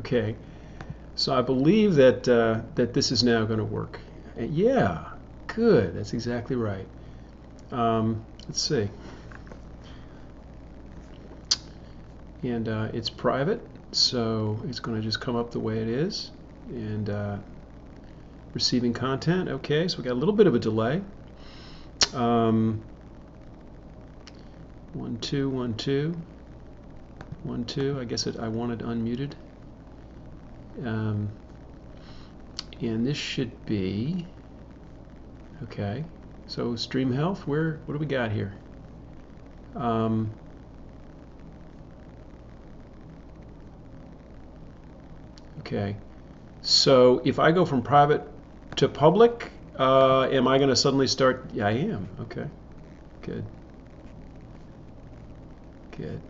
Okay, so I believe that that this is now going to work. Yeah, good. That's exactly right. Let's see. And it's private, so it's going to just come up the way it is. And receiving content. Okay, so we got a little bit of a delay. 1 2 1 2 1 2. I guess I wanted unmuted. And this should be okay. So stream health. What do we got here? Okay. So if I go from private to public, am I going to suddenly start? Yeah, I am. Okay. Good. Good.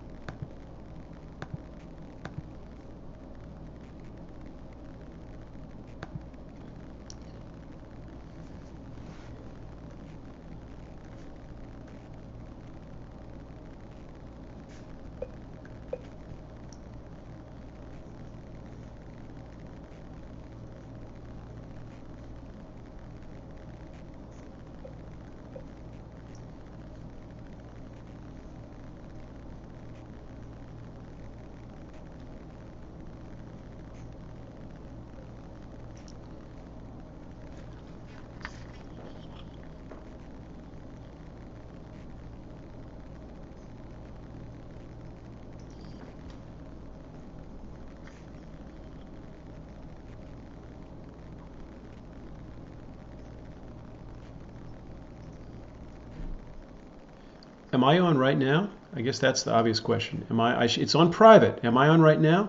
Am I on right now? I guess that's the obvious question. Am I? It's on private. Am I on right now?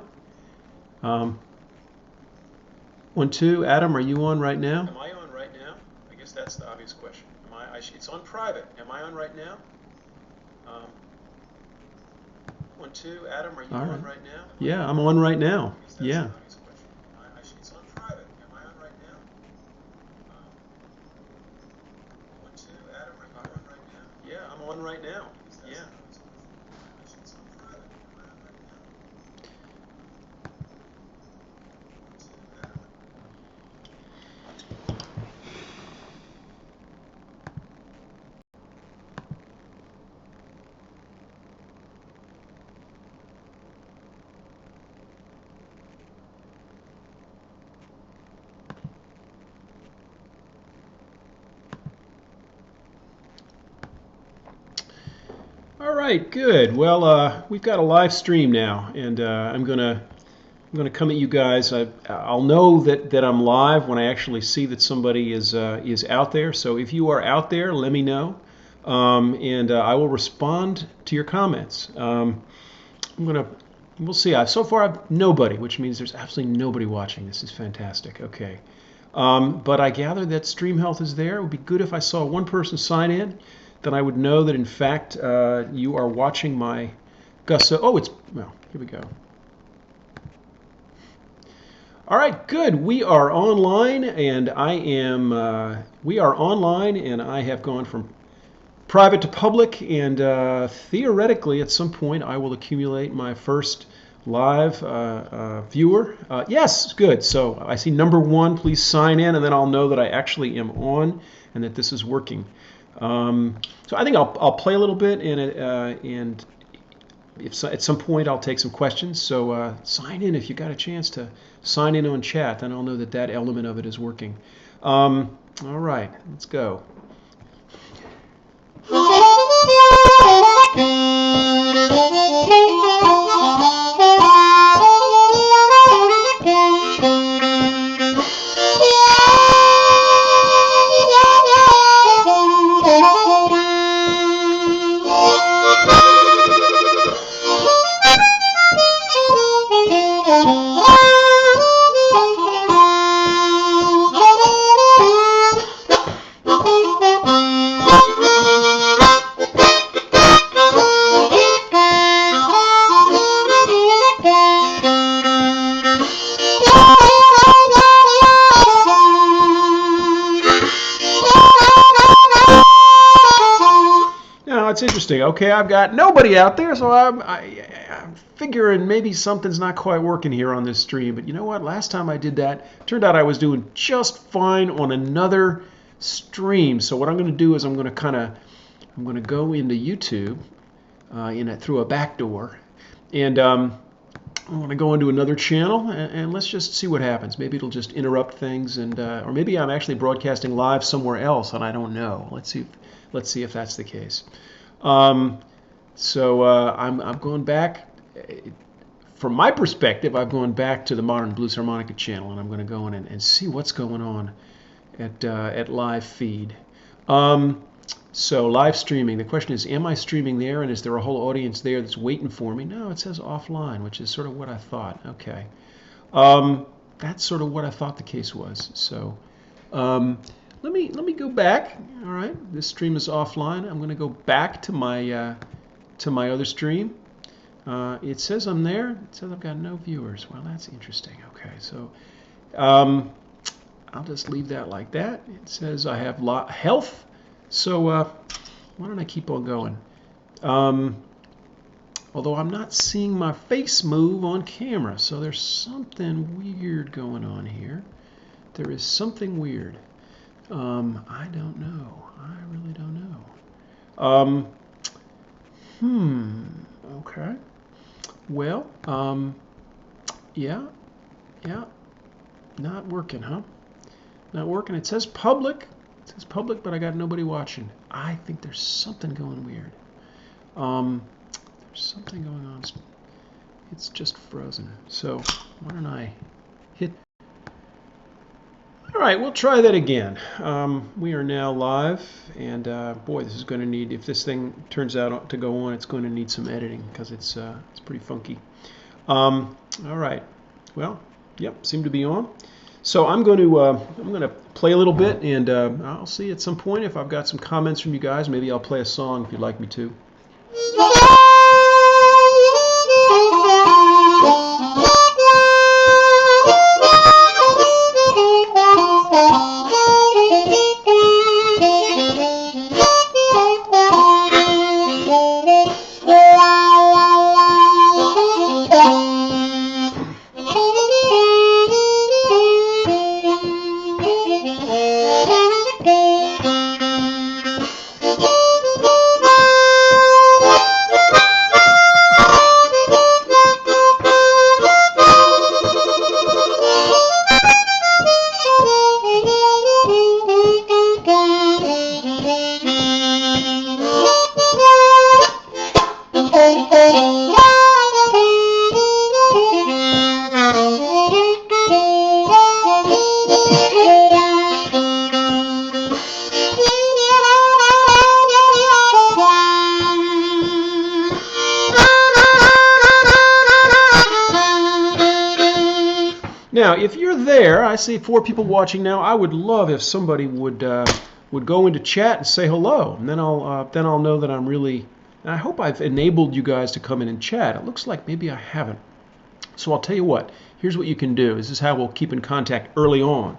1 2. Adam, are you on right now? Am I on right now? I guess that's the obvious question. Am I? It's on private. Am I on right now? 1 2. Adam, are you on right now? Yeah, I'm on right now. Yeah. It's on private. Am I on right now? 1 2. Adam, are you on right now? Yeah, I'm on right now. Yeah. It's on private. Am I on right now? 1 2. Adam. All right, good. Well, we've got a live stream now, and I'm gonna come at you guys. I'll know that I'm live when I actually see that somebody is out there. So if you are out there, let me know, and I will respond to your comments. We'll see. So far I've nobody, which means there's absolutely nobody watching. This is fantastic. Okay, but I gather that Stream Health is there. It would be good if I saw one person sign in. Then I would know that in fact you are watching my Gussow. Oh, well, here we go. All right, good. We are online, and we are online, and I have gone from private to public, and theoretically at some point I will accumulate my first live viewer. Yes, good. So I see number 1. Please sign in, and then I'll know that I actually am on and that this is working. So I think I'll play a little bit, and if at some point I'll take some questions. So sign in if you got a chance to sign in on chat, then I'll know that element of it is working. All right, let's go. It's interesting. Okay, I've got nobody out there, so I'm figuring maybe something's not quite working here on this stream. But you know what? Last time I did that, turned out I was doing just fine on another stream. So what I'm going to do is I'm going to go into YouTube through a back door, and I'm going to go into another channel, and let's just see what happens. Maybe it'll just interrupt things, or maybe I'm actually broadcasting live somewhere else, and I don't know. Let's see if that's the case. So I'm going back. From my perspective, I've gone back to the Modern Blues Harmonica channel, and I'm going to go in and see what's going on at live feed. So live streaming. The question is, am I streaming there, and is there a whole audience there that's waiting for me? No, it says offline, which is sort of what I thought. Okay, that's sort of what I thought the case was. So let me go back. All right, this stream is offline. I'm going to go back to my other stream. It says I'm there. It says I've got no viewers. Well, that's interesting. Okay, so I'll just leave that like that. It says I have health. So why don't I keep on going? Although I'm not seeing my face move on camera, so there's something weird going on here. There is something weird. I don't know. I really don't know. Okay. Well, yeah. Not working, huh? Not working. It says public. It says public, but I got nobody watching. I think there's something going weird. There's something going on. It's just frozen. So why don't I hit... All right, we'll try that again. We are now live, and boy, this is going to need, if this thing turns out to go on, it's going to need some editing because it's pretty funky. All right, well, yep, seem to be on. So I'm going to play a little bit, and I'll see at some point if I've got some comments from you guys. Maybe I'll play a song if you'd like me to. Now, if you're there, I see 4 people watching now. I would love if somebody would go into chat and say hello, and then I'll know that I'm really. And I hope I've enabled you guys to come in and chat. It looks like maybe I haven't. So I'll tell you what. Here's what you can do. This is how we'll keep in contact early on.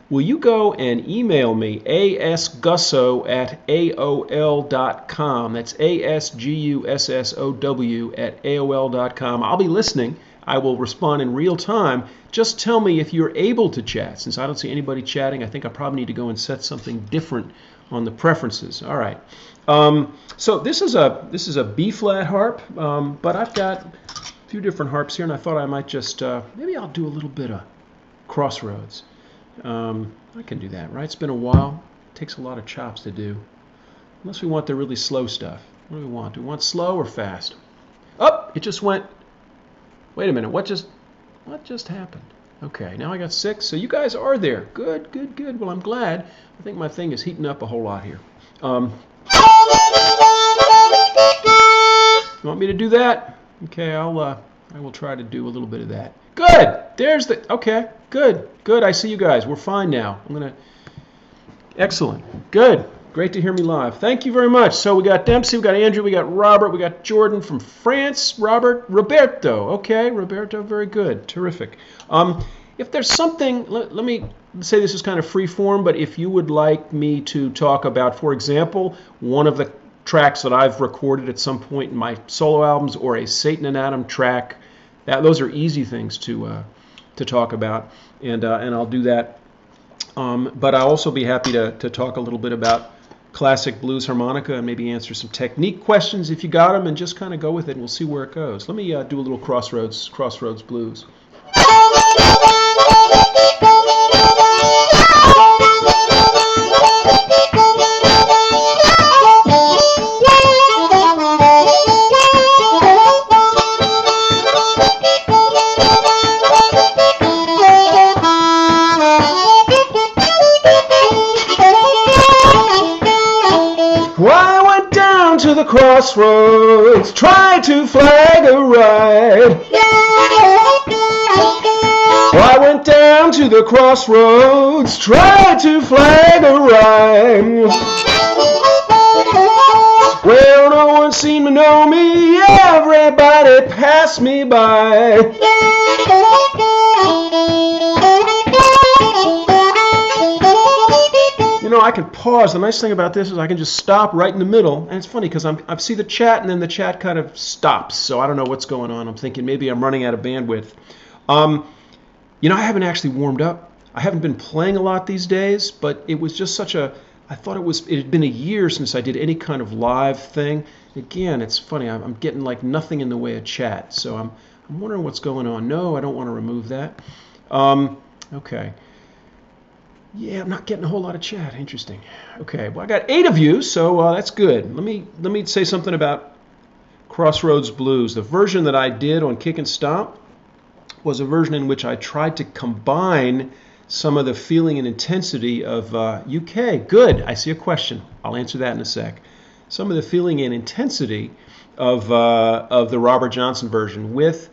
Will you go and email me, asgussow@aol.com. That's ASGUSSOW@aol.com. I'll be listening. I will respond in real time. Just tell me if you're able to chat. Since I don't see anybody chatting, I think I probably need to go and set something different on the preferences. All right. So this is a B flat harp, but I've got a few different harps here, and I thought I might just maybe I'll do a little bit of Crossroads. I can do that, right? It's been a while. It takes a lot of chops to do. Unless we want the really slow stuff. What do we want? Do we want slow or fast? Oh, it just went. Wait a minute, what just happened? Okay, now I got 6, so you guys are there. Good. Well, I'm glad. I think my thing is heating up a whole lot here. You want me to do that? Okay, I will try to do a little bit of that. Good, there's the, okay, good. I see you guys. We're fine now. Excellent, good. Great to hear me live. Thank you very much. So we got Dempsey, we got Andrew, we got Robert, we got Jordan from France. Roberto. Okay, Roberto, very good. Terrific. If there's something, let me say this is kind of free form, but if you would like me to talk about, for example, one of the tracks that I've recorded at some point in my solo albums, or a Satan and Adam track. Those are easy things to talk about, and I'll do that. But I'll also be happy to talk a little bit about classic blues harmonica and maybe answer some technique questions if you got them, and just kind of go with it, and we'll see where it goes. Let me do a little Crossroads blues. To the crossroads, try to flag a ride. I went down to the crossroads, tried to flag a ride. Well, no one seemed to know me, everybody passed me by. You know, I can pause. The nice thing about this is I can just stop right in the middle. And it's funny because I see the chat, and then the chat kind of stops. So I don't know what's going on. I'm thinking maybe I'm running out of bandwidth. You know, I haven't actually warmed up. I haven't been playing a lot these days, but it was just such a, I thought it had been a year since I did any kind of live thing. Again, it's funny. I'm getting like nothing in the way of chat. So I'm wondering what's going on. No, I don't want to remove that. Okay. Yeah, I'm not getting a whole lot of chat. Interesting. Okay, well, I got 8 of you, so that's good. Let me say something about Crossroads Blues. The version that I did on Kick and Stomp was a version in which I tried to combine some of the feeling and intensity of UK. Good. I see a question. I'll answer that in a sec. Some of the feeling and intensity of the Robert Johnson version with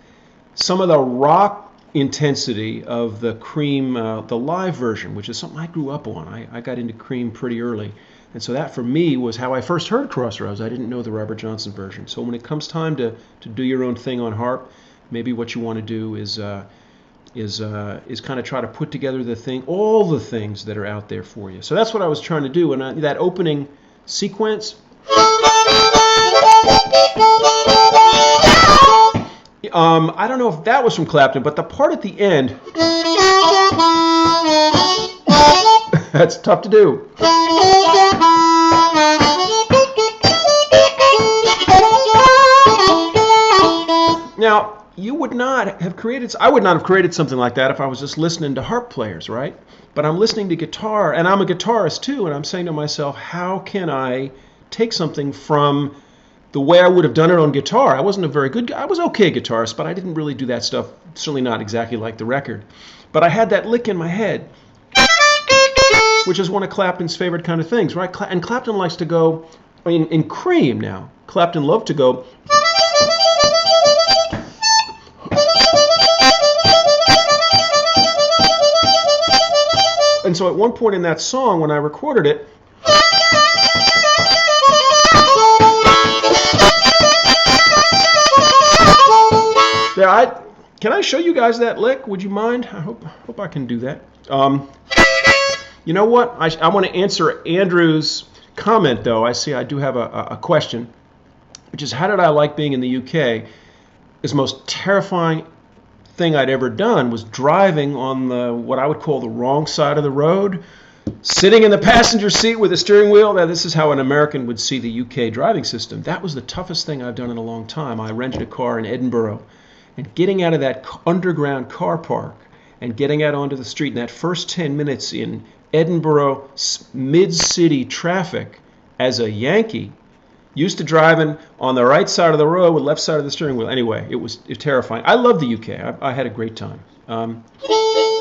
some of the rock intensity of the Cream, the live version, which is something I grew up on. I got into Cream pretty early. And so that for me was how I first heard Crossroads. I didn't know the Robert Johnson version. So when it comes time to do your own thing on harp, maybe what you want to do is kind of try to put together all the things that are out there for you. So that's what I was trying to do. And that opening sequence, I don't know if that was from Clapton, but the part at the end, that's tough to do. Now, you would not have created, I would not have created something like that if I was just listening to harp players, right? But I'm listening to guitar, and I'm a guitarist too, and I'm saying to myself, how can I take something from the way I would have done it on guitar? I wasn't a very good guy. I was okay guitarist, but I didn't really do that stuff, certainly not exactly like the record. But I had that lick in my head, which is one of Clapton's favorite kind of things, right? And Clapton likes to go, in Cream now, Clapton loved to go, and so at one point in that song, when I recorded it, can I show you guys that lick? Would you mind? I hope I can do that. You know what? I want to answer Andrew's comment, though. I see I do have a question, which is, how did I like being in the UK? The most terrifying thing I'd ever done was driving on what I would call the wrong side of the road, sitting in the passenger seat with a steering wheel. Now, this is how an American would see the UK driving system. That was the toughest thing I've done in a long time. I rented a car in Edinburgh, and getting out of that underground car park and getting out onto the street in that first 10 minutes in Edinburgh mid-city traffic as a Yankee, used to driving on the right side of the road with left side of the steering wheel. Anyway, it was terrifying. I love the UK. I had a great time. And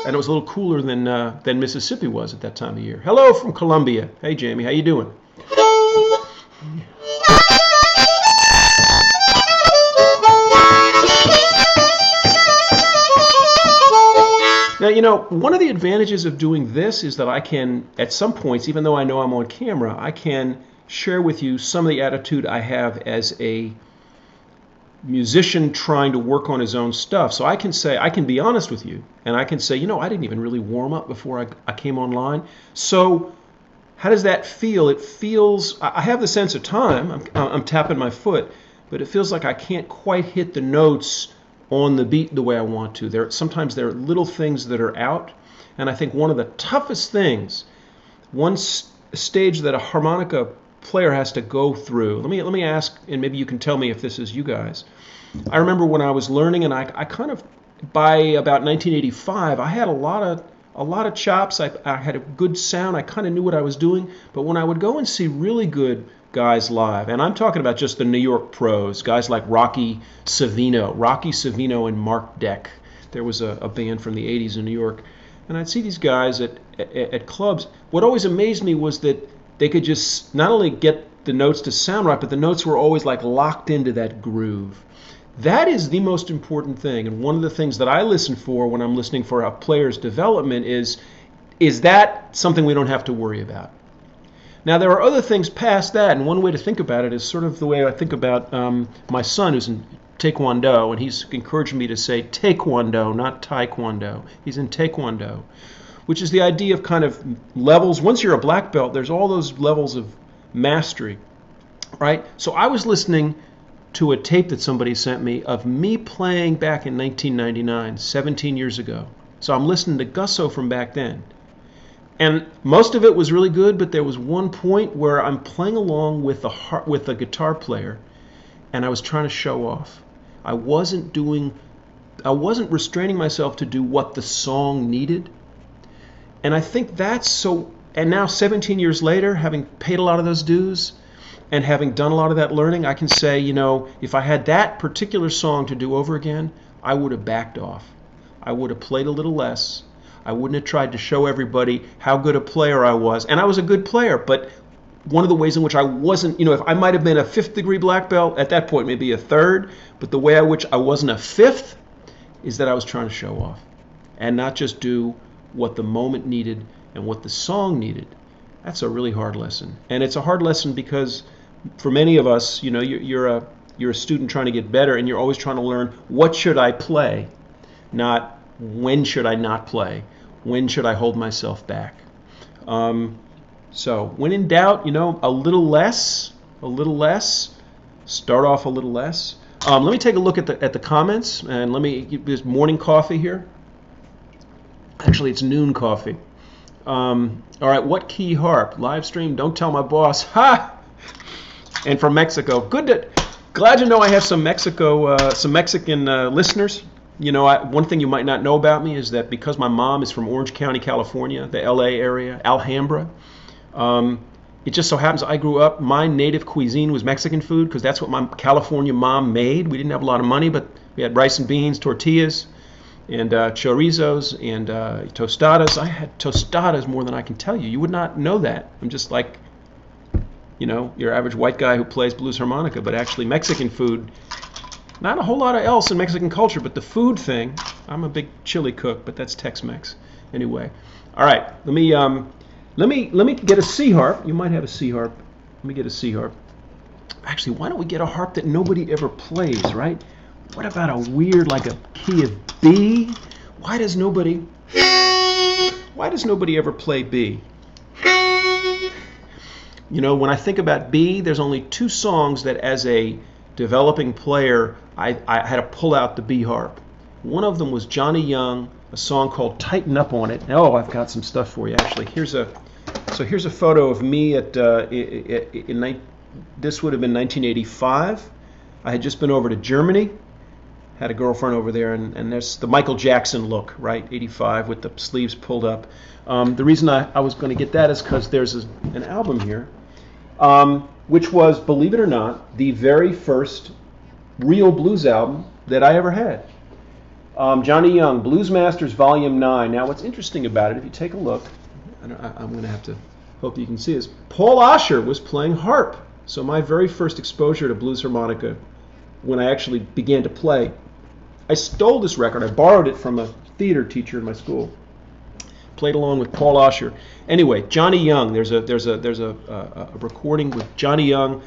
it was a little cooler than Mississippi was at that time of year. Hello from Columbia. Hey, Jamie. How you doing? Now, you know, one of the advantages of doing this is that I can, at some points, even though I know I'm on camera, I can share with you some of the attitude I have as a musician trying to work on his own stuff. So I can say, I can be honest with you, and I can say, you know, I didn't even really warm up before I came online. So How does that feel? It feels, I have the sense of time. I'm tapping my foot, but it feels like I can't quite hit the notes on the beat the way I want to. Sometimes there are little things that are out, and I think one of the toughest things, one stage that a harmonica player has to go through. Let me ask, and maybe you can tell me if this is you guys. I remember when I was learning, and I kind of, by about 1985, I had a lot of chops. I had a good sound. I kind of knew what I was doing. But when I would go and see really good guys live, and I'm talking about just the New York pros, guys like Rocky Savino and Mark Deck. There was a band from the 80s in New York. And I'd see these guys at clubs. What always amazed me was that they could just not only get the notes to sound right, but the notes were always like locked into that groove. That is the most important thing, and one of the things that I listen for when I'm listening for a player's development is that something we don't have to worry about? Now, there are other things past that, and one way to think about it is sort of the way I think about my son, who's in Taekwondo, and he's encouraged me to say Taekwondo, not Taekwondo. He's in Taekwondo, which is the idea of kind of levels. Once you're a black belt, there's all those levels of mastery, right? So I was listening to a tape that somebody sent me of me playing back in 1999, 17 years ago. So I'm listening to Gussow from back then. And most of it was really good, but there was one point where I'm playing along with a guitar player, and I was trying to show off. I wasn't restraining myself to do what the song needed. And I think that's so, and now 17 years later, having paid a lot of those dues, and having done a lot of that learning, I can say, if I had that particular song to do over again, I would have backed off. I would have played a little less. I wouldn't have tried to show everybody how good a player I was. And I was a good player, but one of the ways in which I wasn't, if I might have been a 5th degree black belt, at that point maybe a 3rd, but the way in which I wasn't a 5th is that I was trying to show off and not just do what the moment needed and what the song needed. That's a really hard lesson. And it's a hard lesson because for many of us, you're a student trying to get better, and you're always trying to learn, what should I play? Not when should I not play? When should I hold myself back? So when in doubt, a little less. Start off a little less. Let me take a look at the comments, and let me give this morning coffee here. Actually, it's noon coffee. All right, what key harp? Live stream, don't tell my boss. Ha! And from Mexico. Glad to know I have some Mexican listeners. One thing you might not know about me is that because my mom is from Orange County, California, the LA area, Alhambra, it just so happens I grew up, my native cuisine was Mexican food because that's what my California mom made. We didn't have a lot of money, but we had rice and beans, tortillas, and chorizos, and tostadas. I had tostadas more than I can tell you. You would not know that. I'm just like, your average white guy who plays blues harmonica, but actually Mexican food, not a whole lot of else in Mexican culture, but the food thing, I'm a big chili cook, but that's Tex-Mex. Anyway, all right, let me get a C harp. You might have a C harp. Let me get a C harp. Actually, why don't we get a harp that nobody ever plays, right? What about a weird, like a key of B? Why does nobody ever play B? When I think about B, there's only 2 songs that as a developing player, I had to pull out the B harp. One of them was Johnny Young, a song called Tighten Up on It. Oh, I've got some stuff for you, actually. Here's a photo of me this would have been 1985. I had just been over to Germany, had a girlfriend over there, and there's the Michael Jackson look, right, 85 with the sleeves pulled up. The reason I was going to get that is because there's an album here, which was, believe it or not, the very first real blues album that I ever had. Johnny Young, Blues Masters Volume 9. Now, what's interesting about it, if you take a look, I'm going to have to hope you can see this. Paul Osher was playing harp. So my very first exposure to blues harmonica, when I actually began to play, I stole this record. I borrowed it from a theater teacher in my school. Played along with Paul Osher. Anyway, Johnny Young. There's a recording with Johnny Young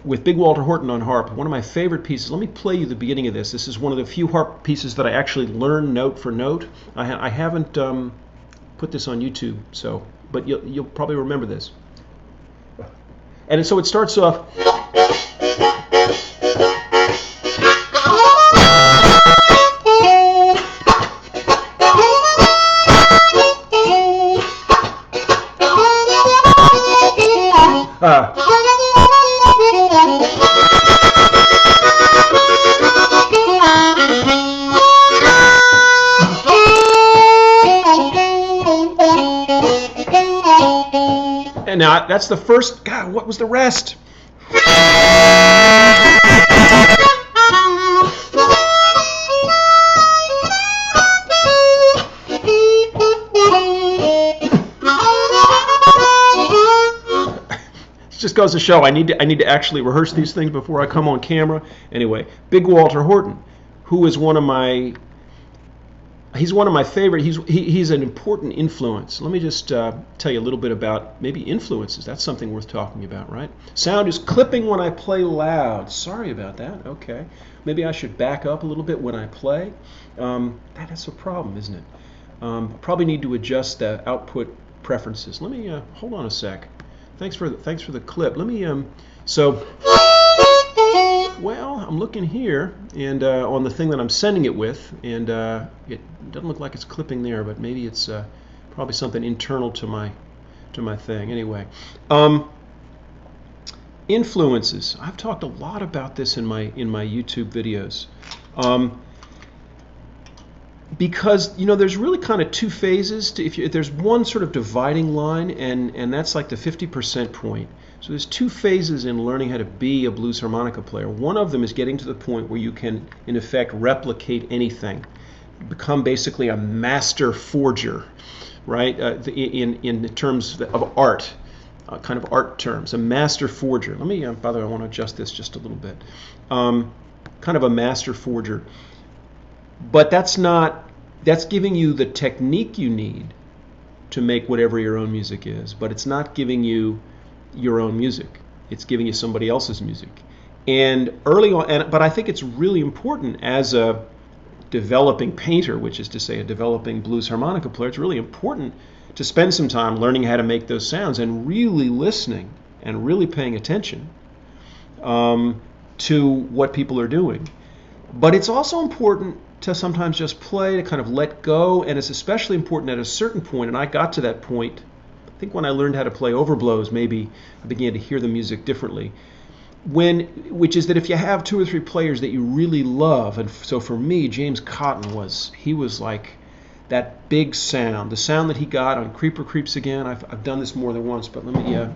with Big Walter Horton on harp. One of my favorite pieces. Let me play you the beginning of this. This is one of the few harp pieces that I actually learned note for note. I haven't put this on YouTube, so but you'll probably remember this. And so it starts off. And now that's the first. God, what was the rest? Just goes to show I need to actually rehearse these things before I come on camera. Anyway, Big Walter Horton, who is one of my favorite. He's an important influence. Let me just tell you a little bit about maybe influences. That's something worth talking about, right? Sound is clipping when I play loud. Sorry about that. Okay, maybe I should back up a little bit when I play. That's a problem, isn't it? Probably need to adjust the output preferences. Let me hold on a sec. Thanks for the clip. Let me well, I'm looking here and on the thing that I'm sending it with, and it doesn't look like it's clipping there, but maybe it's probably something internal to my thing. Anyway, influences. I've talked a lot about this in my YouTube videos. Because there's really kind of two phases to, if there's one sort of dividing line, and that's like the 50% point. So there's two phases in learning how to be a blues harmonica player. One of them is getting to the point where you can in effect replicate anything, become basically a master forger, right? In terms of art, kind of art terms, a master forger. Let me by the way, I want to adjust this just a little bit. Kind of a master forger. But that's giving you the technique you need to make whatever your own music is, but it's not giving you your own music. It's giving you somebody else's music. And early on, but I think it's really important as a developing painter, which is to say a developing blues harmonica player, it's really important to spend some time learning how to make those sounds and really listening and really paying attention to what people are doing. But it's also important to sometimes just play, to kind of let go, and it's especially important at a certain point, and I got to that point, I think when I learned how to play overblows, maybe I began to hear the music differently, which is that if you have two or three players that you really love, and so for me, James Cotton was like that big sound, the sound that he got on Creeper Creeps Again. I've done this more than once, but let me...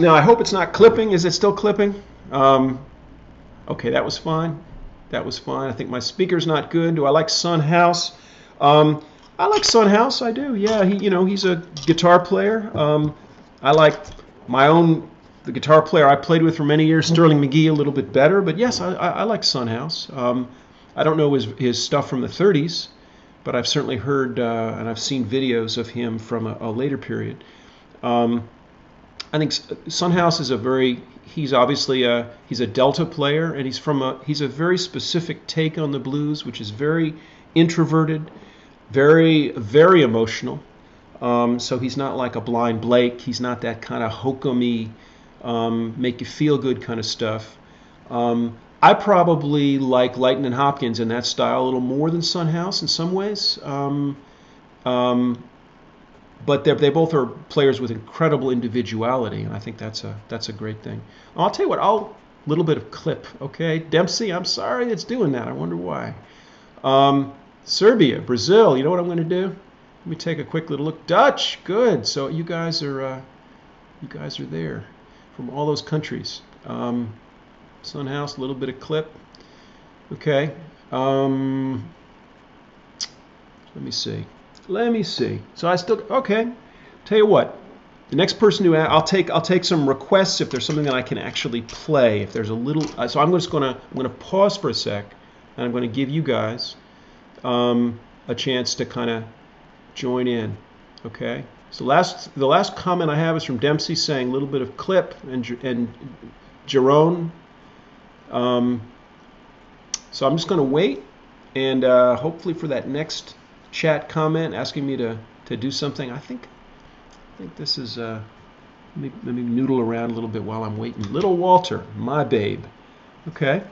Now, I hope it's not clipping. Is it still clipping? Okay, that was fine. That was fine. I think my speaker's not good. Do I like Son House? I like Son House. I do. Yeah, he's a guitar player. I like the guitar player I played with for many years, Sterling McGee, a little bit better. But yes, I like Son House. I don't know his stuff from the 30s, but I've certainly heard and I've seen videos of him from a later period. I think Son House is he's obviously he's a Delta player, and he's a very specific take on the blues, which is very introverted, very, very emotional. So he's not like a Blind Blake. He's not that kind of hokum-y, make you feel good kind of stuff. I probably like Lightnin' Hopkins in that style a little more than Son House in some ways. But they both are players with incredible individuality, and I think that's a great thing. I'll tell you what, a little bit of clip, okay? Dempsey, I'm sorry it's doing that. I wonder why. Serbia, Brazil, you know what I'm going to do? Let me take a quick little look. Dutch, good. So you guys are there from all those countries. Son House, a little bit of clip. Okay. Let me see. So I still okay. Tell you what, the next person who I'll take some requests if there's something that I can actually play. If there's a little, so I'm going to pause for a sec, and I'm going to give you guys a chance to kind of join in. Okay. So the last comment I have is from Dempsey saying a little bit of clip and Jerome. So I'm just going to wait, and hopefully for that next chat comment asking me to do something. I think this is. Let me noodle around a little bit while I'm waiting. Little Walter, my babe. Okay.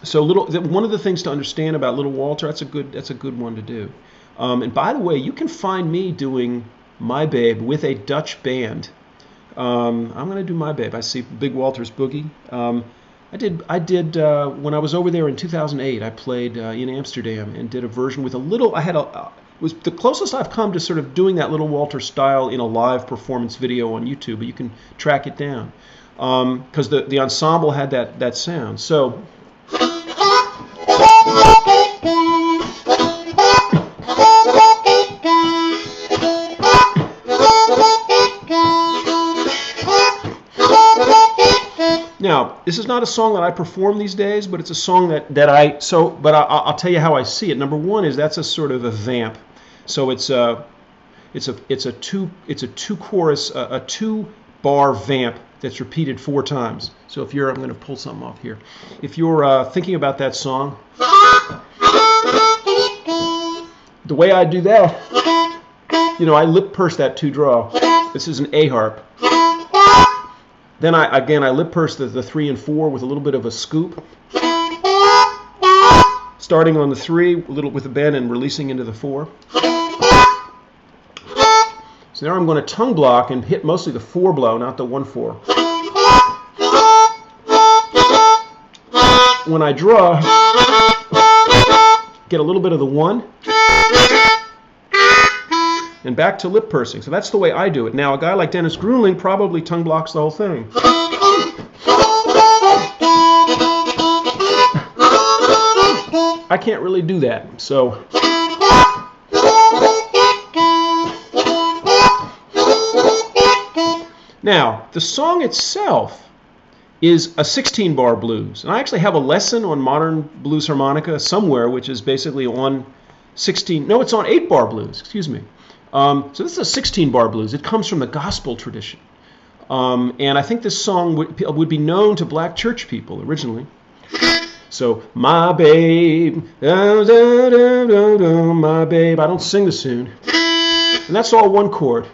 So one of the things to understand about Little Walter, that's a good one to do. And by the way, you can find me doing My Babe with a Dutch band. I'm going to do My Babe. I see Big Walter's Boogie. I did when I was over there in 2008. I played in Amsterdam and did a version with a little. It was the closest I've come to sort of doing that Little Walter style in a live performance video on YouTube. But you can track it down because the ensemble had that sound. So. Now, this is not a song that I perform these days, but it's a song that I'll tell you how I see it. Number one is that's a sort of a vamp, so it's a two bar vamp that's repeated 4 times. So if I'm going to pull something off here. If you're thinking about that song, the way I do that, I lip purse that 2 draw. This is an A harp. Then I lip purse the 3 and 4 with a little bit of a scoop. Starting on the 3, a little with a bend and releasing into the 4. So now I'm going to tongue block and hit mostly the 4 blow, not the 1/4. When I draw, get a little bit of the 1. And back to lip pursing. So that's the way I do it. Now, a guy like Dennis Gruenling probably tongue blocks the whole thing. I can't really do that. So now, the song itself is a 16-bar blues. And I actually have a lesson on modern blues harmonica somewhere, which is basically on 16. No, it's on 8-bar blues. Excuse me. So this is a 16-bar blues. It comes from the gospel tradition. And I think this song would be known to black church people originally. So, my babe, da, da, da, da, da, my babe. I don't sing the tune. And that's all 1 chord.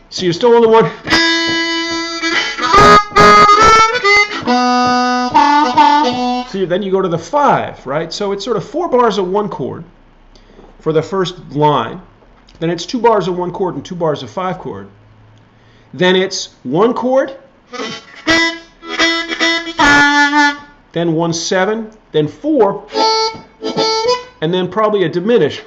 So you're still on the 1. So then you go to the 5, right? So it's sort of 4 bars of 1 chord for the first line. Then it's 2 bars of 1 chord and 2 bars of 5 chord. Then it's 1 chord, then 1/7, then 4, and then probably a diminish.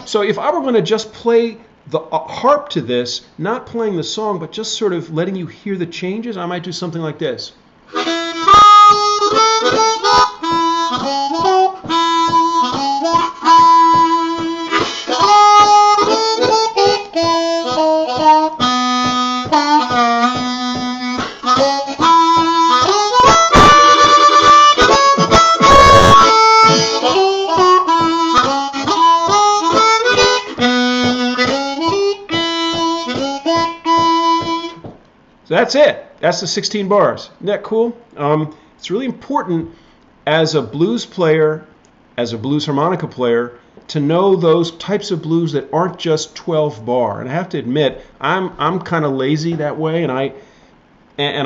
So if I were going to just play the harp to this, not playing the song, but just sort of letting you hear the changes, I might do something like this. So that's it. That's the 16 bars. Isn't that cool? It's really important as a blues player, as a blues harmonica player, to know those types of blues that aren't just 12 bar. And I have to admit, I'm kind of lazy that way, and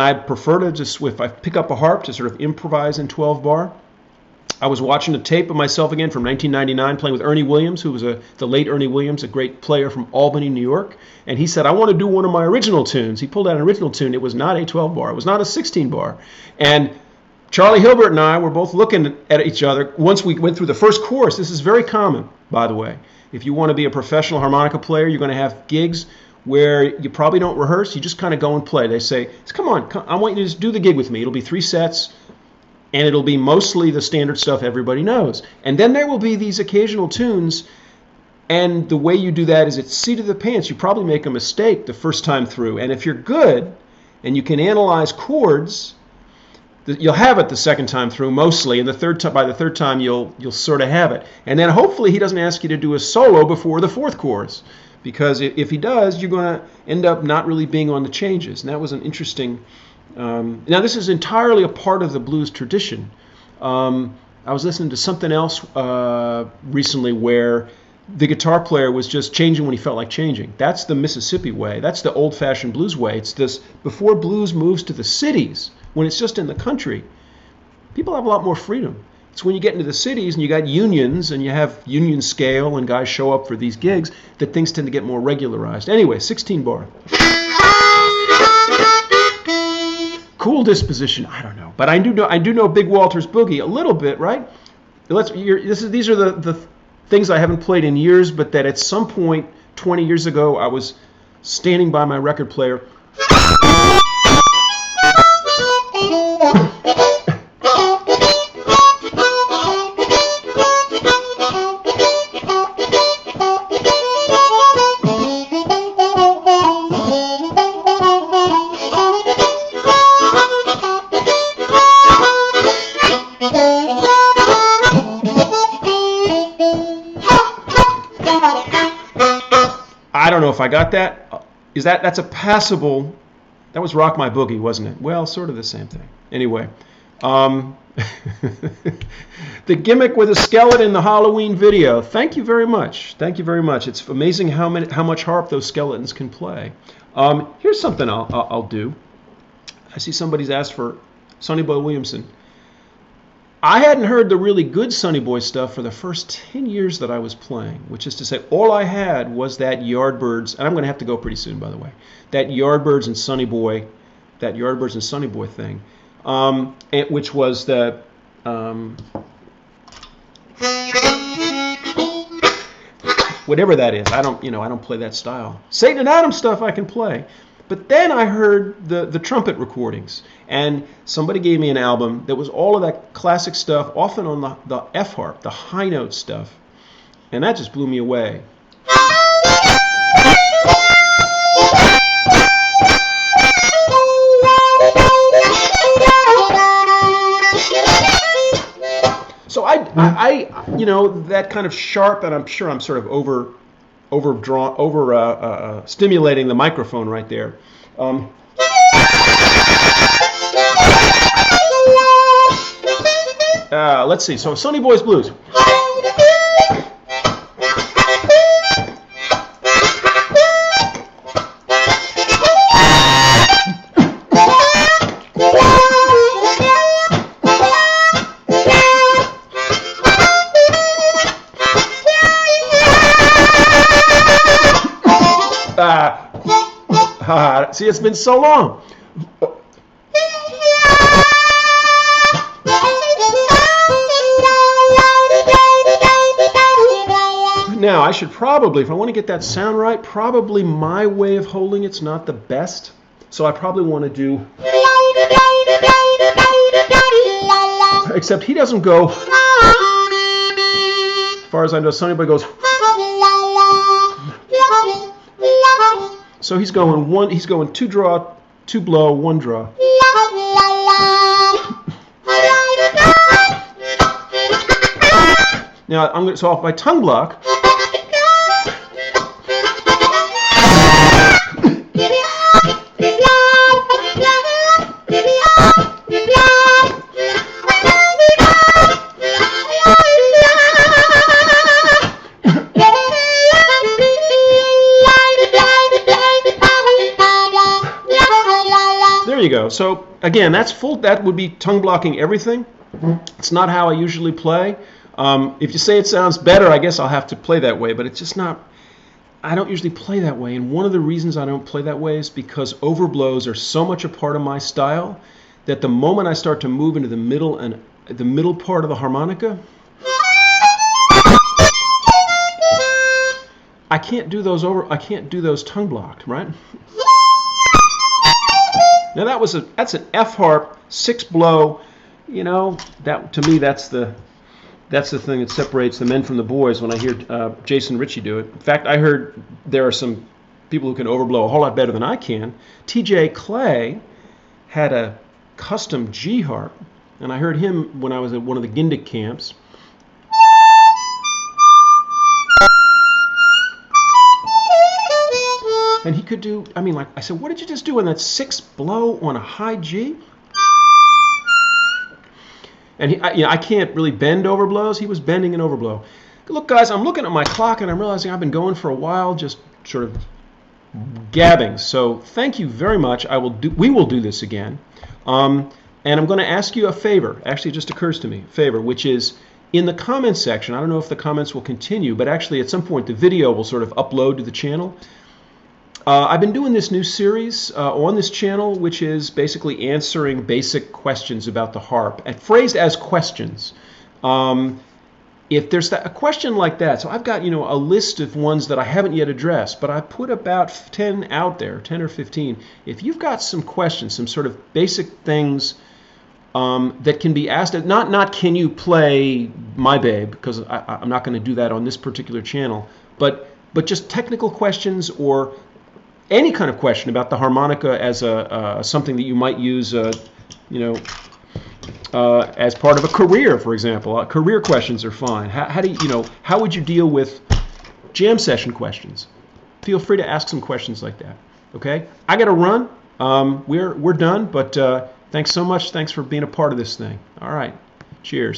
I prefer to just, if I pick up a harp, to sort of improvise in 12 bar. I was watching a tape of myself again from 1999 playing with Ernie Williams, who was the late Ernie Williams, a great player from Albany, New York. And he said, I want to do one of my original tunes. He pulled out an original tune. It was not a 12 bar. It was not a 16 bar. And Charlie Hilbert and I were both looking at each other. Once we went through the first chorus, this is very common, by the way. If you want to be a professional harmonica player, you're going to have gigs where you probably don't rehearse. You just kind of go and play. They say, come on, I want you to just do the gig with me. It'll be 3 sets. And it'll be mostly the standard stuff everybody knows. And then there will be these occasional tunes, and the way you do that is it's seat of the pants. You probably make a mistake the first time through. And if you're good, and you can analyze chords, you'll have it the second time through mostly, and by the third time you'll sort of have it. And then hopefully he doesn't ask you to do a solo before the fourth chorus, because if he does, you're going to end up not really being on the changes. And that was an interesting. Now this is entirely a part of the blues tradition. I was listening to something else recently where the guitar player was just changing when he felt like changing. That's the Mississippi way. That's the old-fashioned blues way. It's this before blues moves to the cities, when it's just in the country. People have a lot more freedom. It's when you get into the cities and you got unions and you have union scale and guys show up for these gigs that things tend to get more regularized. Anyway, 16 bar. Cool disposition, I don't know, but I do know Big Walter's Boogie a little bit, right? These are the things I haven't played in years, but that at some point 20 years ago I was standing by my record player. I don't know if I got that. That's a passable. That was Rock My Boogie, wasn't it? Well, sort of the same thing. Anyway, the gimmick with a skeleton in the Halloween video. Thank you very much. Thank you very much. It's amazing how much harp those skeletons can play. Here's something I'll do. I see somebody's asked for Sonny Boy Williamson. I hadn't heard the really good Sonny Boy stuff for the first 10 years that I was playing, which is to say all I had was that Yardbirds, and I'm going to have to go pretty soon, by the way, that Yardbirds and Sonny Boy thing, which was the whatever that is. I don't play that style. Satan and Adam stuff I can play. But then I heard the trumpet recordings, and somebody gave me an album that was all of that classic stuff, often on the F harp, the high note stuff, and that just blew me away. So I that kind of sharp, and I'm sure I'm sort of stimulating the microphone right there. Let's see. So Sonny Boy's Blues. See, it's been so long. Now, I should probably, if I want to get that sound right, probably my way of holding it's not the best. So I probably want to do, except he doesn't go, as far as I know, Sonny Boy goes. So he's going two draw, two blow, one draw. Now so off my tongue block. There you go. So again, that's full. That would be tongue blocking everything. It's not how I usually play. If you say it sounds better, I guess I'll have to play that way. But it's just not. I don't usually play that way. And one of the reasons I don't play that way is because overblows are so much a part of my style that the moment I start to move into the middle and the middle part of the harmonica, I can't do those tongue blocked, right? Now that's an F harp, 6 blow. You know, that to me that's the thing that separates the men from the boys when I hear Jason Ritchie do it. In fact, I heard there are some people who can overblow a whole lot better than I can. T.J. Clay had a custom G harp, and I heard him when I was at one of the Gindick camps. And he could do, I mean, like, I said, what did you just do on that 6th blow on a high G? And I can't really bend overblows. He was bending an overblow. Look, guys, I'm looking at my clock and I'm realizing I've been going for a while, just sort of gabbing. So thank you very much. We will do this again. And I'm going to ask you a favor. Actually, it just occurs to me, favor, which is in the comments section. I don't know if the comments will continue, but actually at some point the video will sort of upload to the channel. I've been doing this new series on this channel, which is basically answering basic questions about the harp, and phrased as questions. If there's a question like that, so I've got a list of ones that I haven't yet addressed, but I put about 10 out there, 10 or 15. If you've got some questions, some sort of basic things that can be asked, not can you play My Babe, because I'm not going to do that on this particular channel, but just technical questions or any kind of question about the harmonica as something that you might use, as part of a career, for example. Career questions are fine. How would you deal with jam session questions? Feel free to ask some questions like that. Okay, I got to run. We're done, but thanks so much. Thanks for being a part of this thing. All right, cheers.